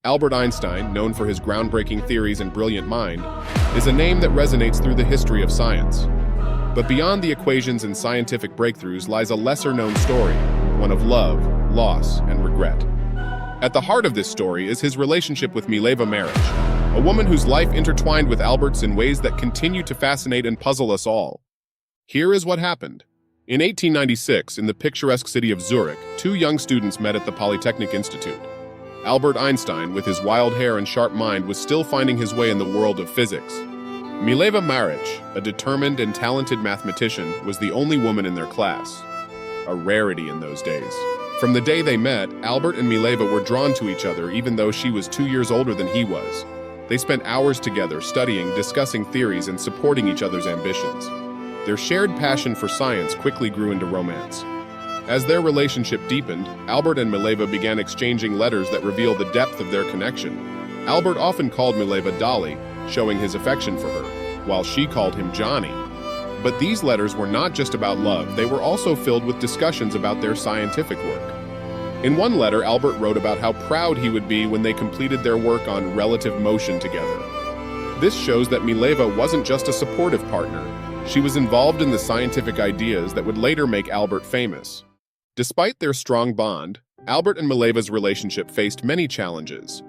Albert Einstein, known for his groundbreaking theories and brilliant mind, is a name that resonates through the history of science. But beyond the equations and scientific breakthroughs lies a lesser-known story, one of love, loss, and regret. At the heart of this story is his relationship with Mileva Marić, a woman whose life intertwined with Albert's in ways that continue to fascinate and puzzle us all. Here is what happened. In 1896, in the picturesque city of Zurich, two young students met at the Polytechnic Institute. Albert Einstein, with his wild hair and sharp mind, was still finding his way in the world of physics. Mileva Marić, a determined and talented mathematician, was the only woman in their class, a rarity in those days. From the day they met, Albert and Mileva were drawn to each other even though she was 2 years older than he was. They spent hours together studying, discussing theories, and supporting each other's ambitions. Their shared passion for science quickly grew into romance. As their relationship deepened, Albert and Mileva began exchanging letters that reveal the depth of their connection. Albert often called Mileva Dolly, showing his affection for her, while she called him Johnny. But these letters were not just about love, they were also filled with discussions about their scientific work. In one letter, Albert wrote about how proud he would be when they completed their work on relative motion together. This shows that Mileva wasn't just a supportive partner, she was involved in the scientific ideas that would later make Albert famous. Despite their strong bond, Albert and Mileva's relationship faced many challenges.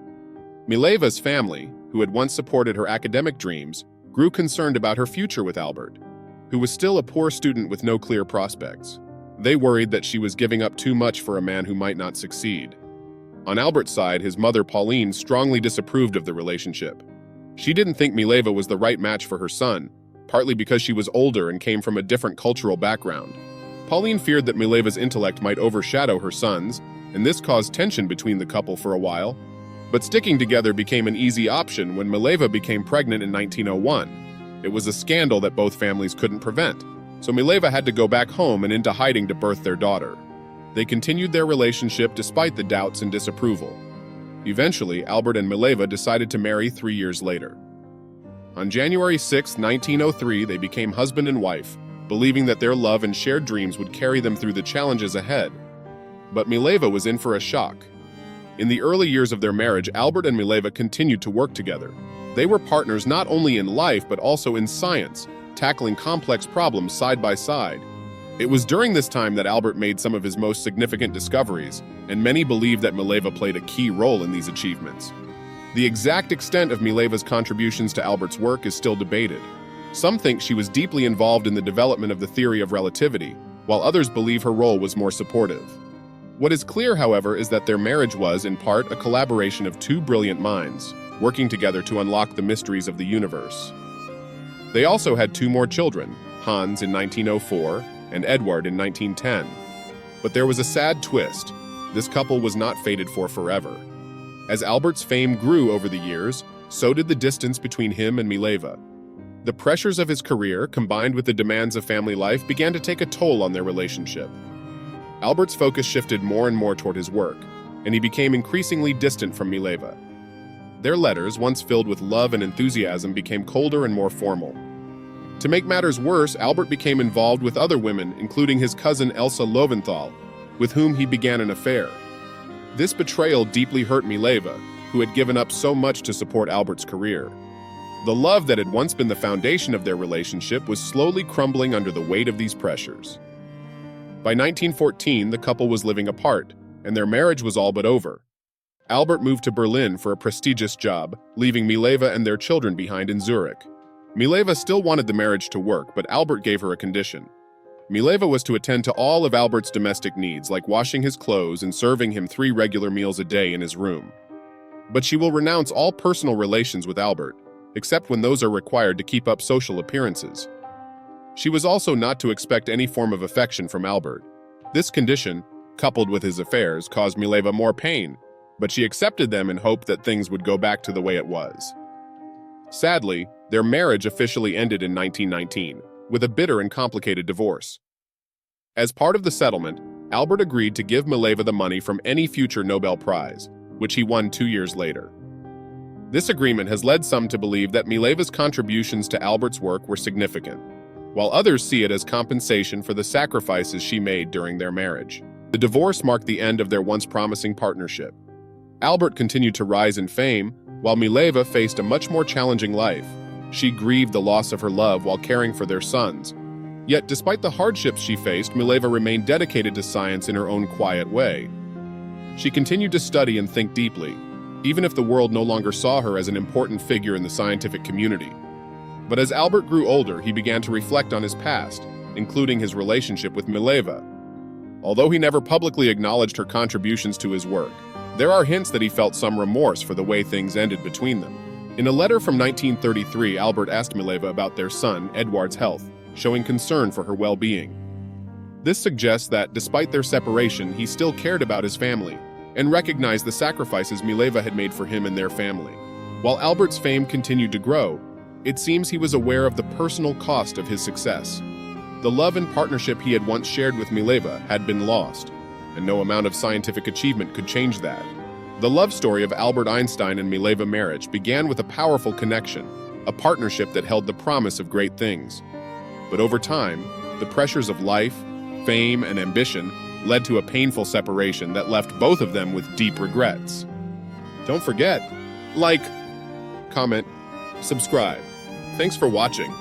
Mileva's family, who had once supported her academic dreams, grew concerned about her future with Albert, who was still a poor student with no clear prospects. They worried that she was giving up too much for a man who might not succeed. On Albert's side, his mother Pauline strongly disapproved of the relationship. She didn't think Mileva was the right match for her son, partly because she was older and came from a different cultural background. Pauline feared that Mileva's intellect might overshadow her son's, and this caused tension between the couple for a while. But sticking together became an easy option when Mileva became pregnant in 1901. It was a scandal that both families couldn't prevent, so Mileva had to go back home and into hiding to birth their daughter. They continued their relationship despite the doubts and disapproval. Eventually, Albert and Mileva decided to marry 3 years later. On January 6, 1903, they became husband and wife, believing that their love and shared dreams would carry them through the challenges ahead. But Mileva was in for a shock. In the early years of their marriage, Albert and Mileva continued to work together. They were partners not only in life but also in science, tackling complex problems side by side. It was during this time that Albert made some of his most significant discoveries, and many believe that Mileva played a key role in these achievements. The exact extent of Mileva's contributions to Albert's work is still debated. Some think she was deeply involved in the development of the theory of relativity, while others believe her role was more supportive. What is clear, however, is that their marriage was, in part, a collaboration of two brilliant minds, working together to unlock the mysteries of the universe. They also had 2 more children, Hans in 1904 and Edward in 1910. But there was a sad twist. This couple was not fated for forever. As Albert's fame grew over the years, so did the distance between him and Mileva. The pressures of his career, combined with the demands of family life, began to take a toll on their relationship. Albert's focus shifted more and more toward his work, and he became increasingly distant from Mileva. Their letters, once filled with love and enthusiasm, became colder and more formal. To make matters worse, Albert became involved with other women, including his cousin Elsa Lowenthal, with whom he began an affair. This betrayal deeply hurt Mileva, who had given up so much to support Albert's career. The love that had once been the foundation of their relationship was slowly crumbling under the weight of these pressures. By 1914, the couple was living apart, and their marriage was all but over. Albert moved to Berlin for a prestigious job, leaving Mileva and their children behind in Zurich. Mileva still wanted the marriage to work, but Albert gave her a condition. Mileva was to attend to all of Albert's domestic needs, like washing his clothes and serving him 3 regular meals a day in his room. But she will renounce all personal relations with Albert, except when those are required to keep up social appearances. She was also not to expect any form of affection from Albert. This condition, coupled with his affairs, caused Mileva more pain, but she accepted them in hope that things would go back to the way it was. Sadly, their marriage officially ended in 1919, with a bitter and complicated divorce. As part of the settlement, Albert agreed to give Mileva the money from any future Nobel Prize, which he won 2 years later. This agreement has led some to believe that Mileva's contributions to Albert's work were significant, while others see it as compensation for the sacrifices she made during their marriage. The divorce marked the end of their once promising partnership. Albert continued to rise in fame, while Mileva faced a much more challenging life. She grieved the loss of her love while caring for their sons. Yet, despite the hardships she faced, Mileva remained dedicated to science in her own quiet way. She continued to study and think deeply, even if the world no longer saw her as an important figure in the scientific community. But as Albert grew older, he began to reflect on his past, including his relationship with Mileva. Although he never publicly acknowledged her contributions to his work, there are hints that he felt some remorse for the way things ended between them. In a letter from 1933, Albert asked Mileva about their son, Edward's health, showing concern for her well-being. This suggests that, despite their separation, he still cared about his family and recognized the sacrifices Mileva had made for him and their family. While Albert's fame continued to grow, it seems he was aware of the personal cost of his success. The love and partnership he had once shared with Mileva had been lost, and no amount of scientific achievement could change that. The love story of Albert Einstein and Mileva Marić began with a powerful connection, a partnership that held the promise of great things. But over time, the pressures of life, fame, and ambition led to a painful separation that left both of them with deep regrets. Don't forget, like, comment, subscribe. Thanks for watching.